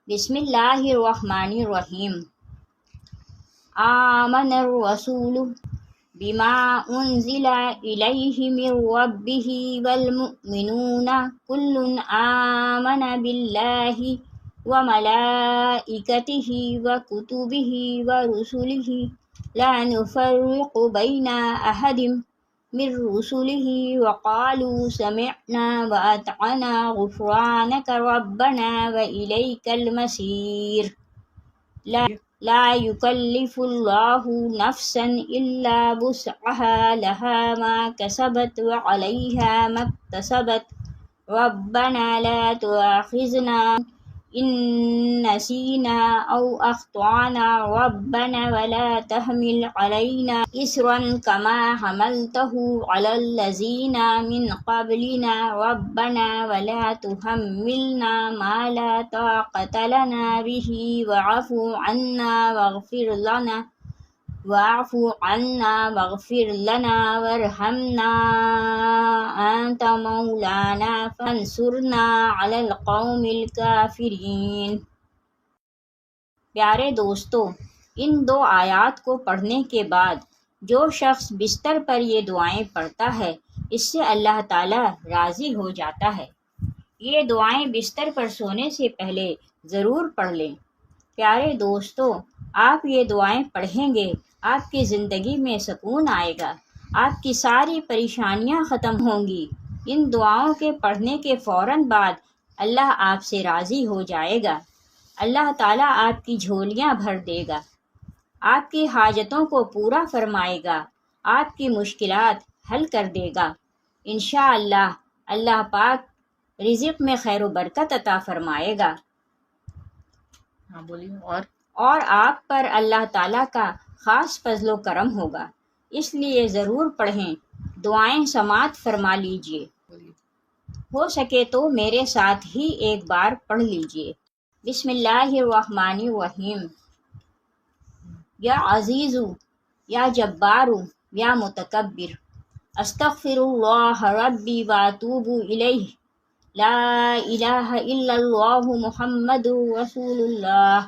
بسم اللہ الرحمن الرحیم۔ آمن الرسول بما انزل الیہ من ربہ والمؤمنون کل آمن باللہ وملائکتہ وکتبہ ورسلہ لا نفرق بین احد من رسلہ وقالوا سمعنا وأطعنا غفرانک ربنا وإلیک المصیر۔ لا یکلف اللہ نفسا الا وسعها لها ما کسبت وعلیہا ما اکتسبت ربنا لا تؤاخذنا ان نسینا او اخطأنا ربنا ولا تحمل علینا اصرا کما حملته علی الذین من قبلنا ربنا ولا تحملنا ما لا طاقة لنا به واعف عنا واغفر لنا وارحمنا انت مولانا فانصرنا علی القوم الکافرین۔ پیارے دوستو، ان دو آیات کو پڑھنے کے بعد جو شخص بستر پر یہ دعائیں پڑھتا ہے اس سے اللہ تعالی راضی ہو جاتا ہے۔ یہ دعائیں بستر پر سونے سے پہلے ضرور پڑھ لیں۔ پیارے دوستو، آپ یہ دعائیں پڑھیں گے، آپ کی زندگی میں سکون آئے گا، آپ کی ساری پریشانیاں ختم ہوں گی۔ ان دعاؤں کے پڑھنے کے فوراً بعد اللہ آپ سے راضی ہو جائے گا۔ اللہ تعالیٰ آپ کی جھولیاں بھر دے گا، آپ کی حاجتوں کو پورا فرمائے گا، آپ کی مشکلات حل کر دے گا۔ انشاءاللہ اللہ پاک رزق میں خیر و برکت عطا فرمائے گا۔ ہاں بولیے۔ اور آپ پر اللہ تعالیٰ کا خاص فضل و کرم ہوگا، اس لیے ضرور پڑھیں، دعائیں سماعت فرما لیجئے۔ ہو سکے تو میرے ساتھ ہی ایک بار پڑھ لیجئے۔ بسم اللہ الرحمن الرحیم۔ یا عزیز، یا جبار، یا متکبر، استغفر اللہ ربی واتوب الیہ، لا الہ الا اللہ محمد رسول اللہ،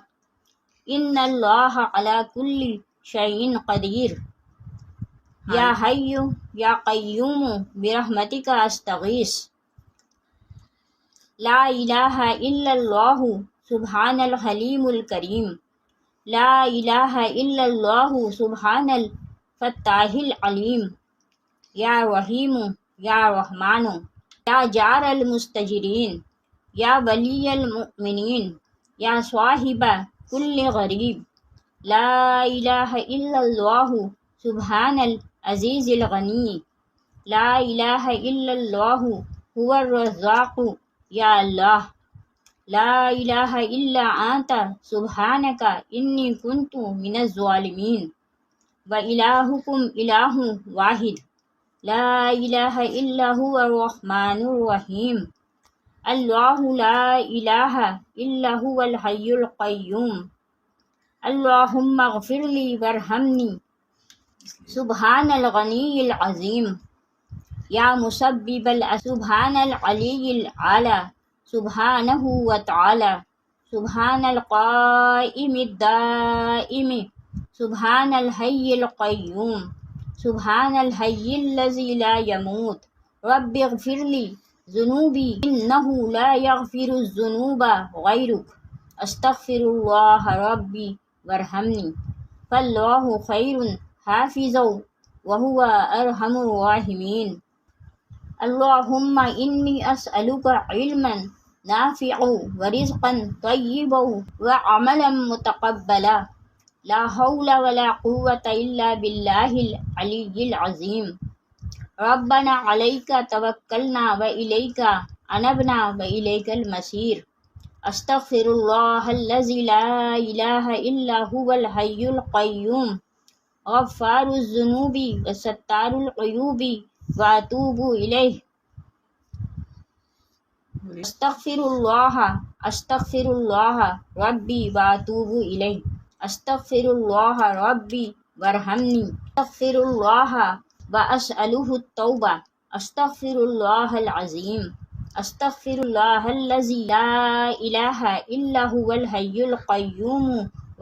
ان اللہ علی کل شیء قدیر، یا حی یا قیوم برحمتک استغیث، لا الہ الا اللہ سبحان الحلیم الکریم، لا الہ الا اللہ سبحان الفتاح العلیم، یا رحیم یا رحمان، یا جار المستجرین، یا ولی المؤمنین، یا صاحب کل غریب، لا الہ الا اللہ سبحان العزیز الغنی، لا الہ الا اللہ هو الرزاق، یا اللہ، لا الہ الا انت سبحانک انی کنت من الظالمین، وإلہکم الہ واحد، لا الہ الا هو الرحمن الرحیم، اللہ لا الہ الا هو الحی القیوم، اللہم اغفر لی وارحمنی، سبحان الغنی العظیم، یا مسبب سبحان العلی العلی، سبحانہ وتعالی، سبحان القائم الدائم، سبحان الحی القیوم، سبحان الحی الذی لا یموت، رب اغفر لی ذنوبی انہ لا یغفر الذنوب غیرک، استغفر اللہ ربی وارحمنی، فاللہ خیر حافظا وہو ارحم الراحمین۔ اللہم انی اسألک علما نافعا ورزقا طیبا وعملا متقبلا، لا حول ولا قوة الا باللہ العلی العظیم۔ ربنا علیک توکلنا والیک انبنا والیک المصیر، استغفر اللہ الذی لا الہ الا هو الحی القیوم، غفار الذنوب وستار العیوب واتوب الیہ، استغفر اللہ ربی واتوب الیہ، استغفر اللہ ربی وارحمنی، استغفر اللہ واسألہ التوبہ، استغفر اللہ العظیم، استغفر اللہ الذی لا الہ الا هو الحی القیوم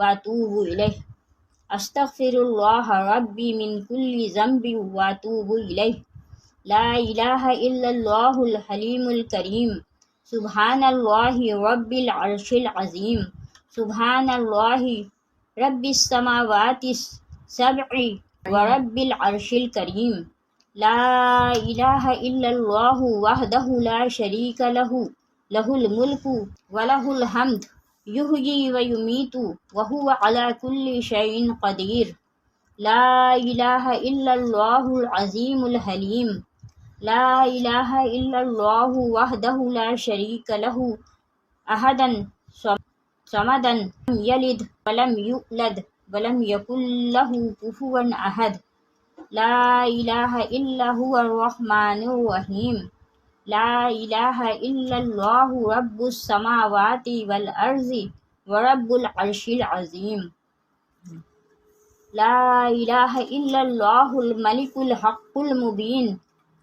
واتوب الیہ استغفر اللہ ربی من کل ذنب واتوب الیہ لا الہ الا اللہ الحلیم الکریم سبحان اللہ رب العرش العظیم سبحان اللہ رب السماوات السبع ورب العرش الکریم لا الہ الا اللہ وحدہ لا شریک لہ لہ الملک ولہ الحمد یحیی ویمیت وہو علی کل شیء قدیر لا الہ الا اللہ العظیم الحلیم لا الہ الا اللہ وحدہ لا شریک لہ احدا صمدا لم یلد ولم یولد ولم یکن لہ کفوا احد لا الہ الا هو الرحمن الرحیم لا الہ الا اللہ رب السماوات والارض ورب العرش العظیم لا الہ الا اللہ الملک الحق المبین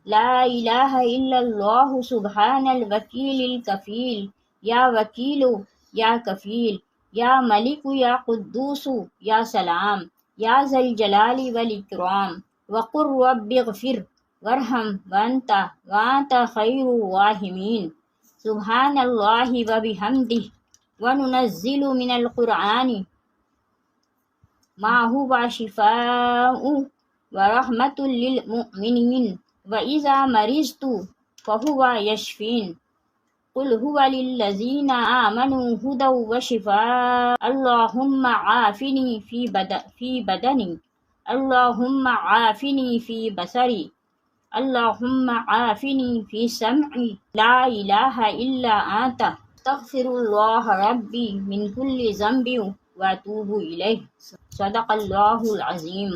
لا الہ الا اللہ سبحان الوکیل الکفیل یا وکیل یا کفیل یا ملک یا قدوس یا سلام یا ذا الجلال والاکرام وقل رب اغفر وارحم وانت خیر الراحمین سبحان اللہ وبحمدہ وننزل من القرآن ما هو شفاء ورحمة للمؤمنين وإذا مرضت فهو يشفين قل هو للذين آمنوا هدى وشفاء اللهم عافني في بدني اللهم عافني في بصري اللهم عافني في سمعي لا إله إلا أنت استغفر الله ربي من كل ذنب واتوب إليه صدق اللہ العظیم.